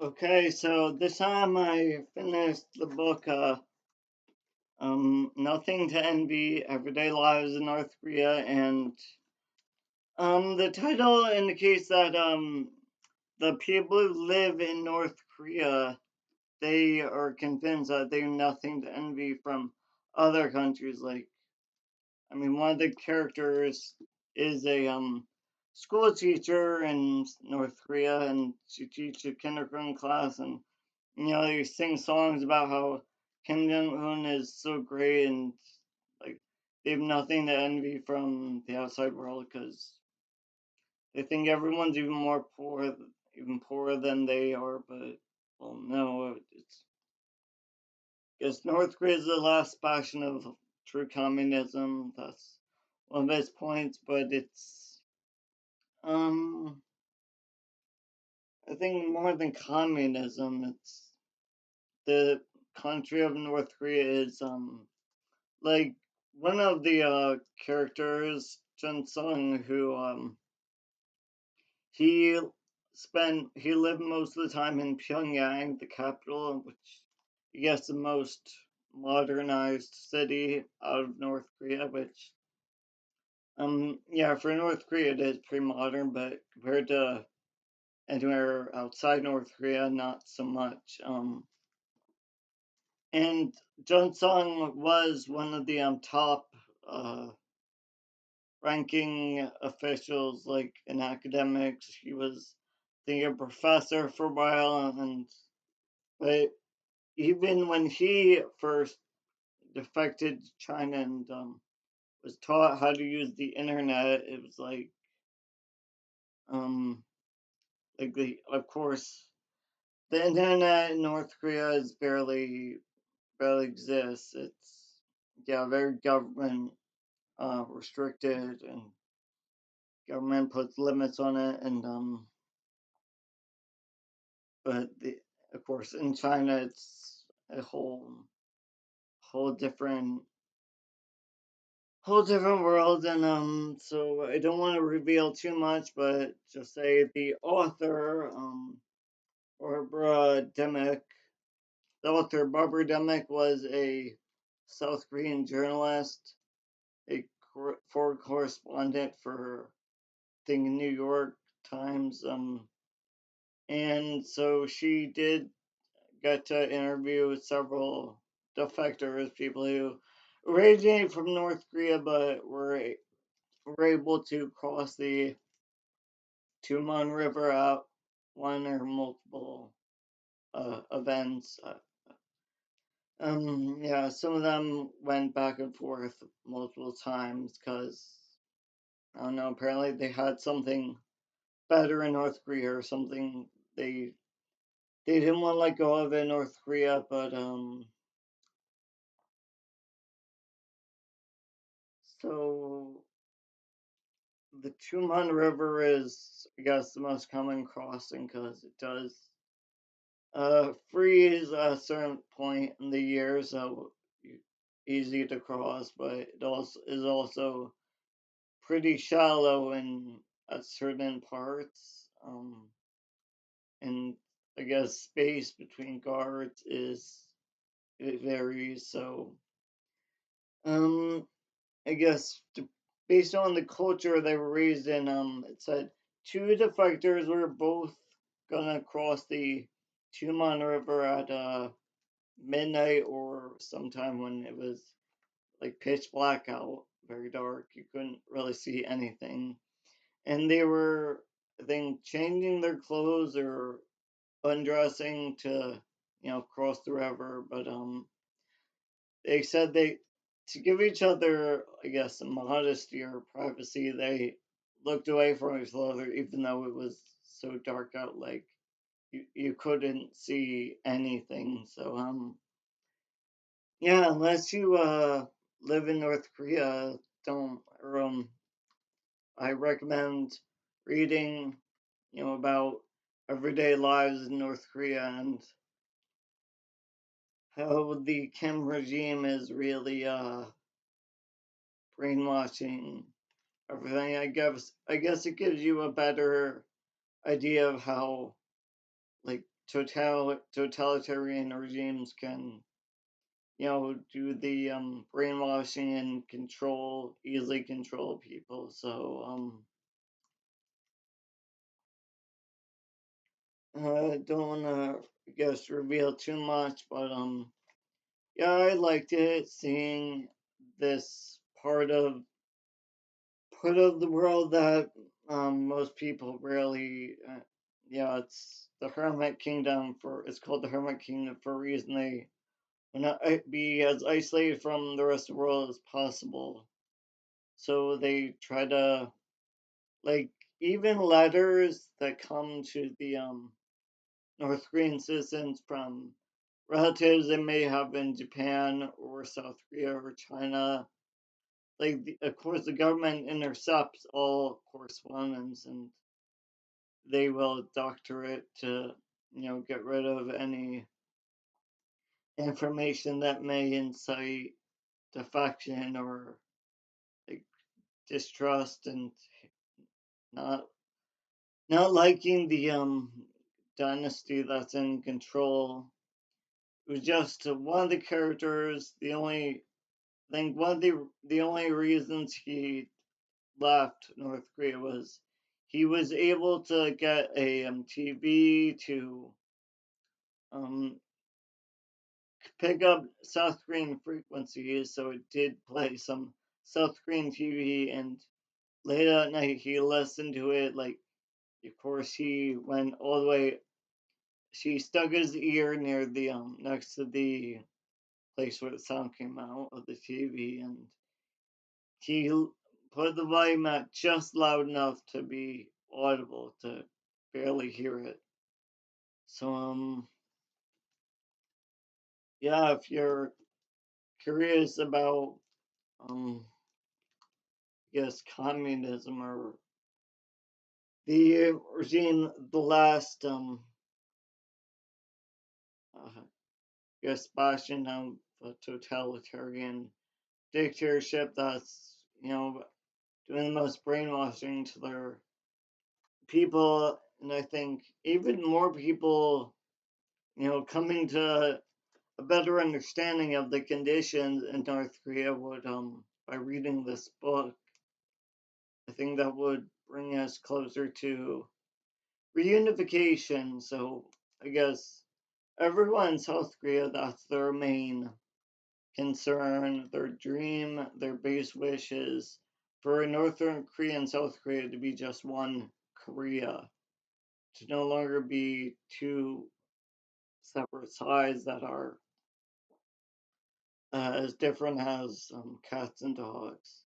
Okay, so this time I finished the book, Nothing to Envy, Everyday Lives in North Korea, and the title indicates that the people who live in North Korea, they are convinced that they're nothing to envy from other countries. Like, I mean, one of the characters is a school teacher in North Korea, and she teaches a kindergarten class, and they sing songs about how Kim Jong Un is so great and like they have nothing to envy from the outside world because they think everyone's even more poor, even poorer than they are. But well, no, it's because North Korea is the last bastion of true communism. That's one of its points, but it's um I think more than communism, it's the country of North Korea is like one of the characters, Jun Sung, who he he lived most of the time in Pyongyang, the capital, which I guess the most modernized city out of North Korea, which yeah, for North Korea it is pretty modern, but compared to anywhere outside North Korea, not so much. And Jun Sung was one of the top uh ranking officials like in academics. He was, I think, a professor for a while, and but even when he first defected to China and was taught how to use the internet, it was um the of course the internet in North Korea is barely exists. It's yeah very government restricted and government puts limits on it and but of course in China it's a whole different world and so I don't want to reveal too much but just say the author Barbara Demick the author Barbara Demick was a South Korean journalist, a foreign correspondent for I think New York Times and so she did got to interview several defectors, people who originated from North Korea but were able to cross the Tumon River at one or multiple events. Yeah, some of them went back and forth multiple times because I don't know. Apparently, they had something better in North Korea or something they didn't want to let go of in North Korea, but so the Tumon River is, I guess, the most common crossing because it does freeze at a certain point in the year, so easy to cross, but it also is also pretty shallow in at certain parts. And I guess space between guards is it varies. So um, I guess based on the culture they were raised in, it said two defectors were both gonna cross the Tumon River at midnight or sometime when it was like pitch black out, very dark. You couldn't really see anything, and they were, I think, changing their clothes or undressing to cross the river. But they said they to give each other, I guess, some modesty or privacy, they looked away from each other, even though it was so dark out, like you couldn't see anything. So yeah, unless you live in North Korea, don't or I recommend reading, about everyday lives in North Korea and how the Kim regime is really brainwashing everything. I guess it gives you a better idea of how like totalitarian regimes can, do the brainwashing and easily control people. So I don't want to, I guess, reveal too much, but yeah, I liked it seeing this part of the world that most people rarely. Yeah, it's called the Hermit Kingdom for a reason. They want to be as isolated from the rest of the world as possible. So they try to, like, even letters that come to the North Korean citizens from relatives they may have in Japan or South Korea or China. Like, of course, the government intercepts all correspondence and they will doctor it to, get rid of any information that may incite defection or, like, distrust and not not liking the dynasty that's in control. It was just one of the characters. I think one of the only reasons he left North Korea was he was able to get a TV to um, pick up South Korean frequencies, so it did play some South Korean TV. And late at night, he listened to it. Like, of course, he went all the way. She stuck his ear near the next to the place where the sound came out of the TV, and he put the volume at just loud enough to be audible to barely hear it. So yeah, if you're curious about I guess communism or the regime, the last I guess bastion of a totalitarian dictatorship that's doing the most brainwashing to their people, and I think even more people, coming to a better understanding of the conditions in North Korea would, by reading this book, I think that would bring us closer to reunification. So I guess everyone in South Korea, that's their main concern, their dream, their base wish is for Northern Korea and South Korea to be just one Korea, to no longer be two separate sides that are as different as cats and dogs.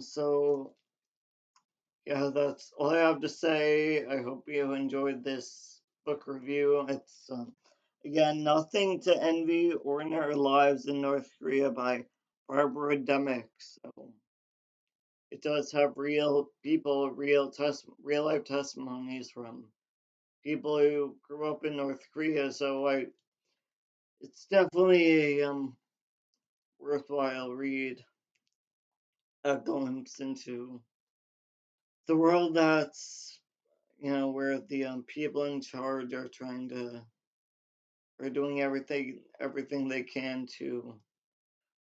So yeah, that's all I have to say. I hope you enjoyed this book review. It's again Nothing to Envy: Ordinary Lives in North Korea by Barbara Demick. So it does have real people, real life testimonies from people who grew up in North Korea. So it's definitely a worthwhile read. A glimpse into the world that's where the people in charge are doing everything they can to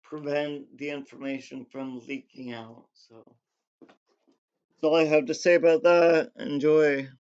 prevent the information from leaking out. So that's all I have to say about that. Enjoy.